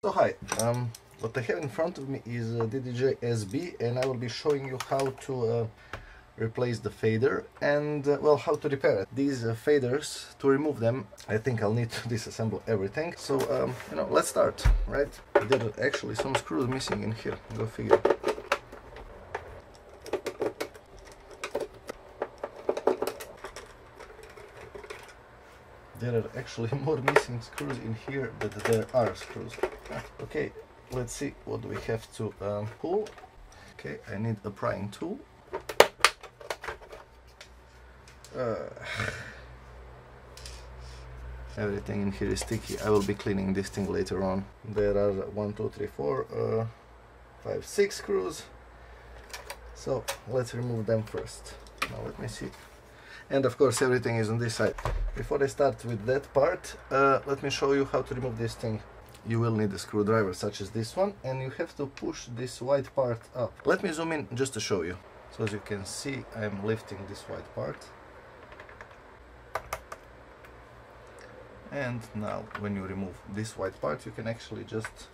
So hi, what I have in front of me is a DDJ-SB, and I will be showing you how to replace the fader and well, how to repair it. These faders, to remove them, I think I'll need to disassemble everything. So you know, let's start, right? There are actually some screws missing in here, go figure. There are actually more missing screws in here than there are screws. Okay, let's see what we have to pull. Okay, I need a prying tool. Everything in here is sticky. I will be cleaning this thing later on. There are 1, 2, 3, 4, 5, 6 screws. So let's remove them first. Now let me see. And of course everything is on this side. Before I start with that part, let me show you how to remove this thing. You will need a screwdriver such as this one, and you have to push this white part up. Let me zoom in just to show you. So as you can see, I'm lifting this white part. And now when you remove this white part, you can actually just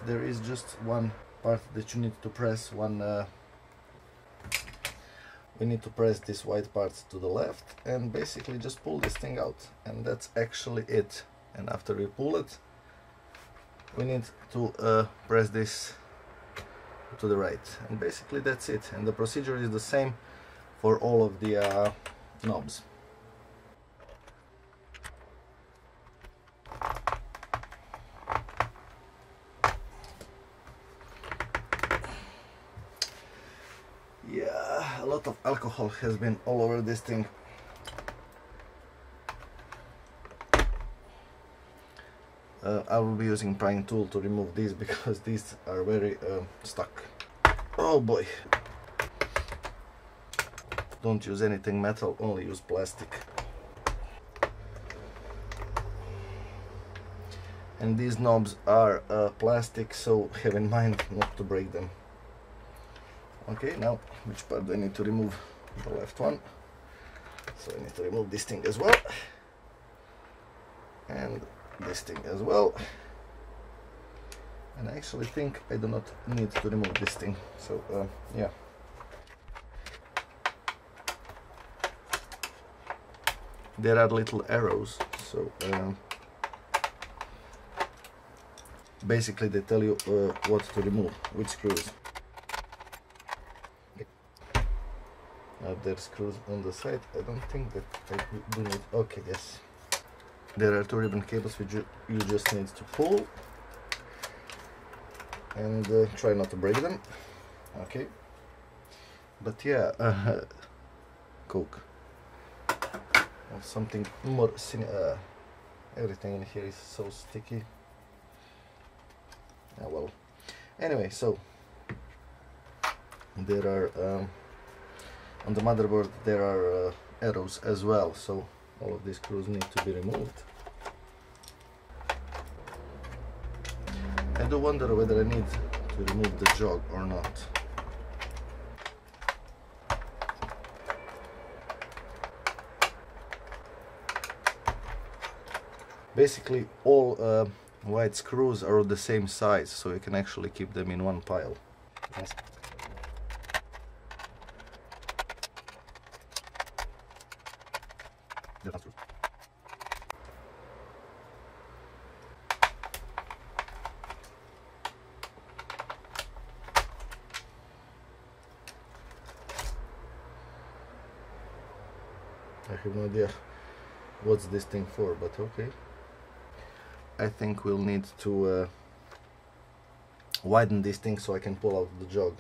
there is just one part that you need to press. We need to press this white part to the left and basically just pull this thing out, and that's actually it. And after we pull it, we need to press this to the right, and basically that's it. And the procedure is the same for all of the knobs. Yeah, a lot of alcohol has been all over this thing. I will be using prying tool to remove these because these are very stuck. Oh boy. Don't use anything metal, only use plastic. And these knobs are plastic, so have in mind not to break them. Okay, now which part do I need to remove? The left one. So I need to remove this thing as well. And this thing as well. And I actually think I do not need to remove this thing. So yeah. There are little arrows, so basically they tell you what to remove, which screws. There's screws on the side. I don't think that I do need. Okay, yes. There are 2 ribbon cables which you just need to pull and try not to break them. Okay. But yeah, Coke. Or something more. Everything in here is so sticky. Well. Anyway, so there are. On the motherboard there are arrows as well, so all of these screws need to be removed. I do wonder whether I need to remove the jog or not. Basically all white screws are of the same size, so you can actually keep them in one pile. Yes. I have no idea what's this thing for, but okay. I think we'll need to widen this thing so I can pull out the jog,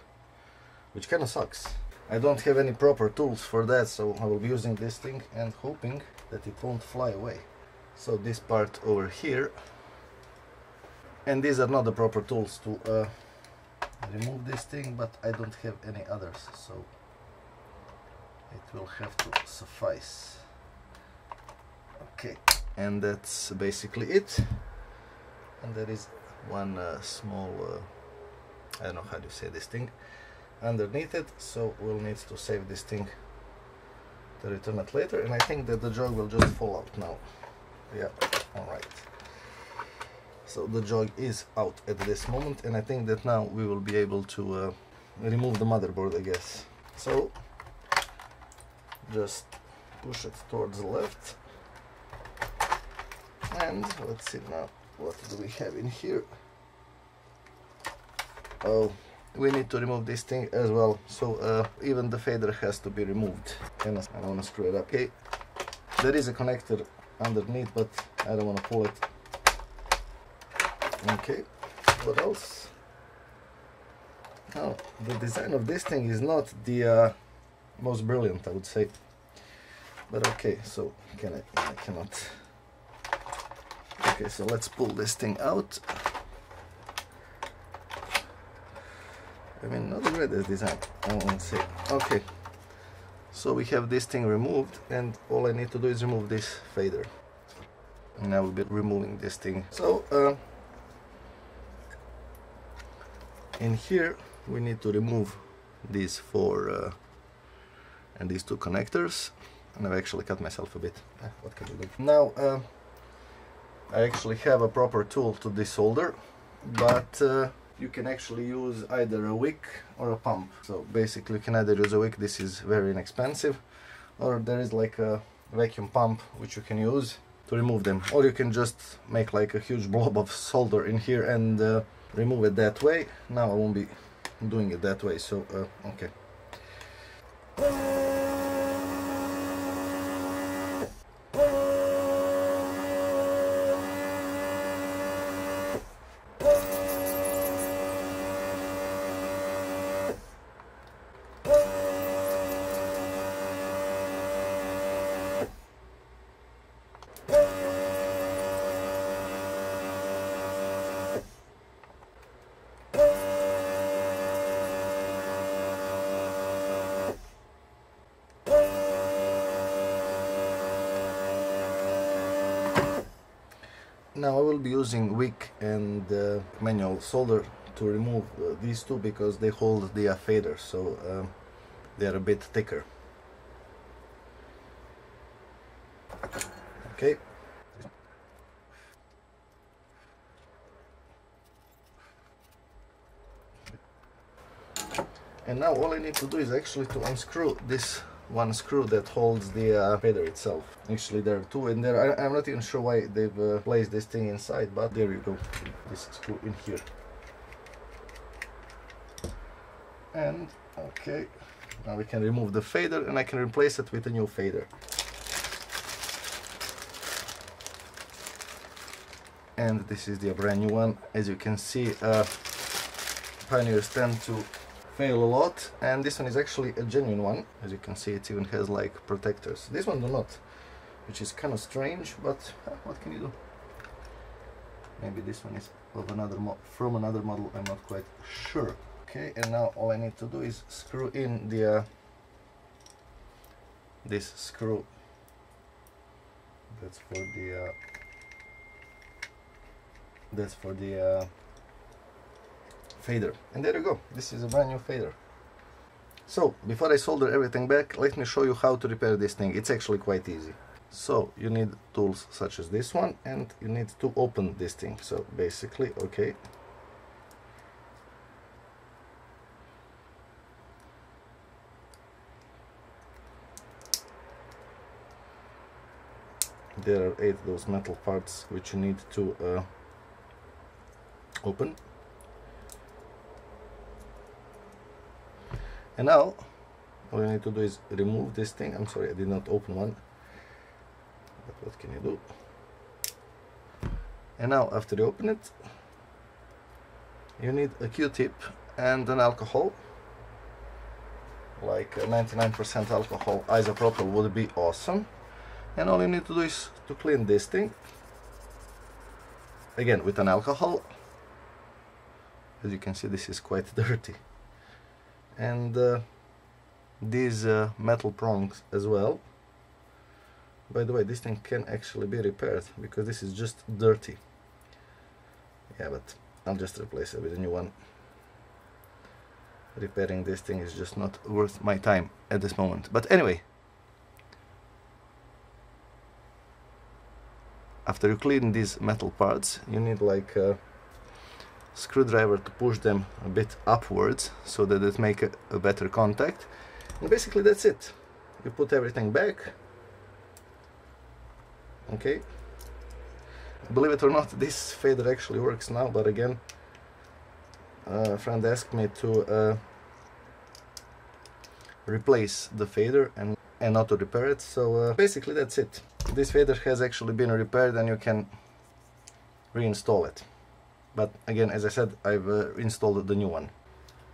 which kind of sucks. I don't have any proper tools for that, so I will be using this thing and hoping that it won't fly away. So this part over here, and these are not the proper tools to remove this thing, but I don't have any others, so it will have to suffice. Okay, and that's basically it. And there is one small, I don't know how to say this thing, underneath it, so we'll need to save this thing to return it later. And I think that the jog will just fall out now. Yeah, alright. So the jog is out at this moment, and I think that now we will be able to remove the motherboard, I guess. So just push it towards the left, and let's see now, what do we have in here? Oh, we need to remove this thing as well, so even the fader has to be removed. And I don't want to screw it up. Okay, there is a connector underneath, but I don't want to pull it. Okay, what else? Oh, the design of this thing is not the most brilliant, I would say. But okay, so I cannot. Okay, so let's pull this thing out. I mean, not the greatest design, I won't say. Okay, so we have this thing removed, and all I need to do is remove this fader. And I will be removing this thing. So, in here we need to remove these four and these two connectors, and I've actually cut myself a bit. What can we do? Now I actually have a proper tool to desolder, but you can actually use either a wick or a pump. So basically you can either use a wick, this is very inexpensive, or there is like a vacuum pump which you can use to remove them, or you can just make like a huge blob of solder in here and remove it that way. Now I won't be doing it that way, so okay. Now I will be using wick and manual solder to remove these two, because they hold the fader, so they are a bit thicker. Okay. And now all I need to do is actually to unscrew this one screw that holds the fader itself. Actually there are two in there. I'm not even sure why they've placed this thing inside, but there you go, this screw in here. And okay, now we can remove the fader, and I can replace it with a new fader. And this is the brand new one. As you can see, Pioneers tend to fail a lot, and this one is actually a genuine one. As you can see, it even has like protectors. This one do not, which is kind of strange, but what can you do? Maybe this one is of another from another model, I'm not quite sure. Okay, and now all I need to do is screw in the this screw. That's for the fader, and there you go, this is a brand new fader. So before I solder everything back, let me show you how to repair this thing. It's actually quite easy. So you need tools such as this one, and you need to open this thing. So basically, okay, there are 8 of those metal parts which you need to open. And now all you need to do is remove this thing. I'm sorry, I did not open one, but what can you do? And now after you open it, you need a Q-tip and an alcohol, like 99% alcohol isopropyl would be awesome. And all you need to do is to clean this thing again with an alcohol. As you can see, this is quite dirty. And these metal prongs as well. By the way, this thing can actually be repaired, because this is just dirty. Yeah, but I'll just replace it with a new one. Repairing this thing is just not worth my time at this moment. But anyway, after you clean these metal parts, you need like a screwdriver to push them a bit upwards so that it make a better contact. And basically that's it. You put everything back. Okay. Believe it or not, this fader actually works now, but again, a friend asked me to replace the fader and not to repair it, so basically that's it. This fader has actually been repaired and you can reinstall it. But again, as I said, I've installed the new one.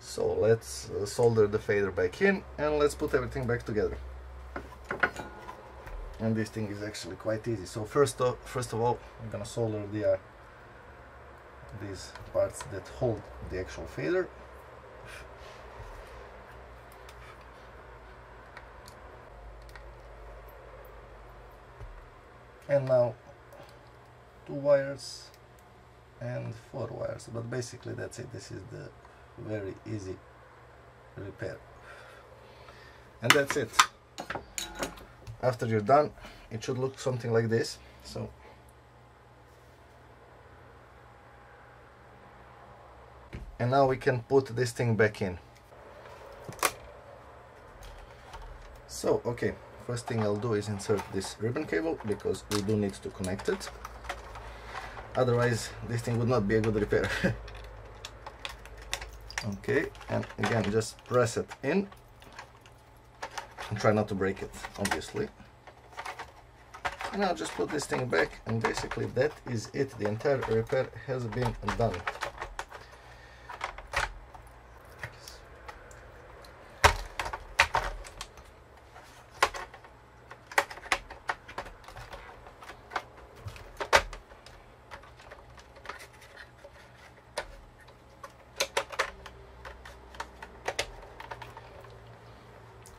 So let's solder the fader back in and let's put everything back together. And this thing is actually quite easy. So first of all, I'm gonna solder these parts that hold the actual fader. And now 2 wires and 4 wires, but basically that's it. This is the very easy repair, and that's it. After you're done, it should look something like this. So and now we can put this thing back in. So okay, first thing I'll do is insert this ribbon cable, because we do need to connect it, otherwise this thing would not be a good repair. Okay, and again just press it in and try not to break it, obviously. And now just put this thing back, and basically that is it. The entire repair has been done.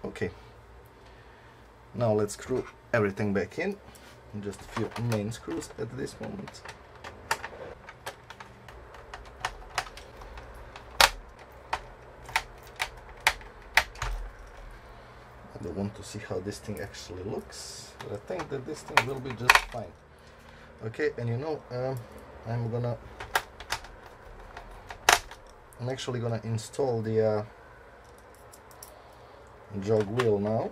Okay, now let's screw everything back in. Just a few main screws at this moment. I don't want to see how this thing actually looks, but I think that this thing will be just fine. Okay, and you know, I'm actually gonna install the jog wheel now,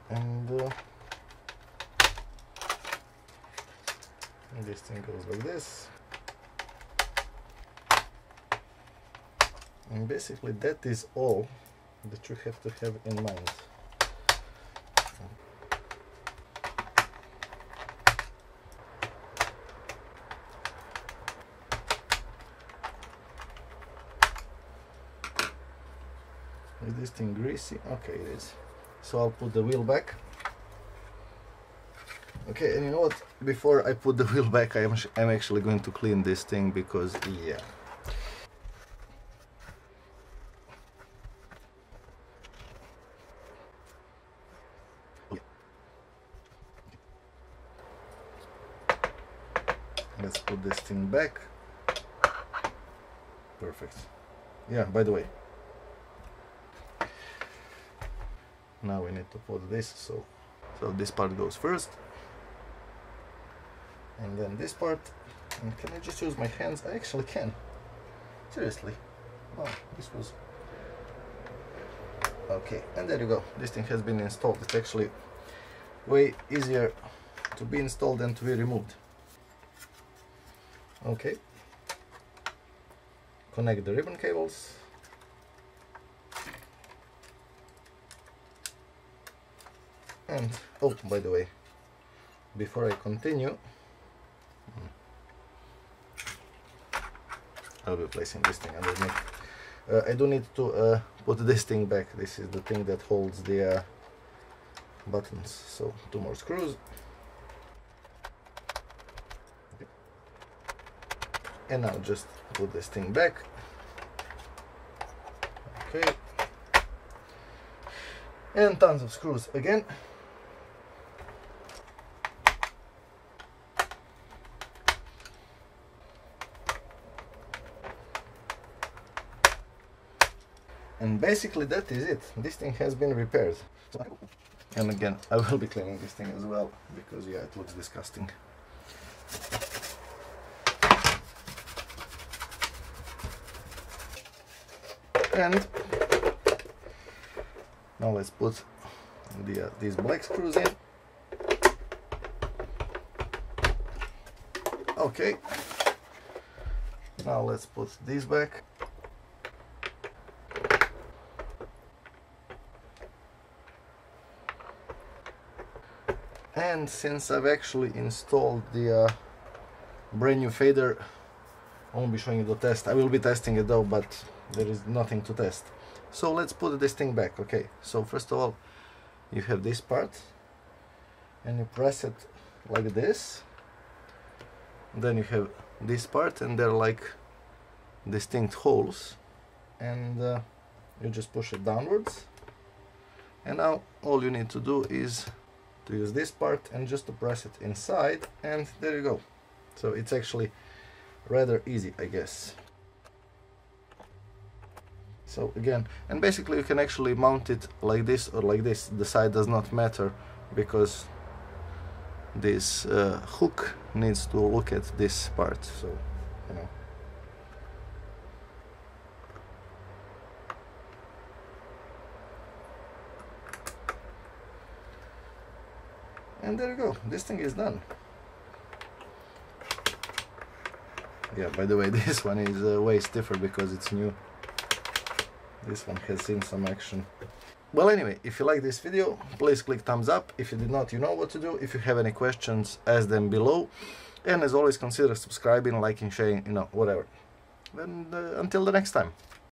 and this thing goes like this, and basically that is all that you have to have in mind. Is this thing greasy? Okay, it is. So I'll put the wheel back. Okay, and you know what? Before I put the wheel back, I'm actually going to clean this thing, because yeah. Let's put this thing back. Perfect. Yeah, by the way, now we need to put this, so this part goes first, and then this part. And can I just use my hands? I actually can. Seriously. Oh, this was okay. And there you go. This thing has been installed. It's actually way easier to be installed than to be removed. Okay. Connect the ribbon cables. And oh, by the way, before I continue, I'll be placing this thing underneath. I do need to put this thing back. This is the thing that holds the buttons. So 2 more screws. Okay. And now just put this thing back. Okay. And tons of screws again. And basically that is it. This thing has been repaired. And again, I will be cleaning this thing as well, because yeah, it looks disgusting. And now let's put these black screws in. Okay, now let's put these back. And since I've actually installed the brand new fader, I won't be showing you the test. I will be testing it though, but there is nothing to test. So let's put this thing back. Okay, so first of all, you have this part and you press it like this. Then you have this part and they're like distinct holes, and you just push it downwards. And now all you need to do is to use this part and just to press it inside, and there you go. So it's actually rather easy, I guess. So again, and basically you can actually mount it like this or like this. The side does not matter, because this hook needs to look at this part, so you know. And there you go, this thing is done. Yeah, by the way, this one is way stiffer because it's new. This one has seen some action. Well, anyway, if you like this video, please click thumbs up. If you did not, you know what to do. If you have any questions, ask them below. And as always, consider subscribing, liking, sharing, you know, whatever. And until the next time.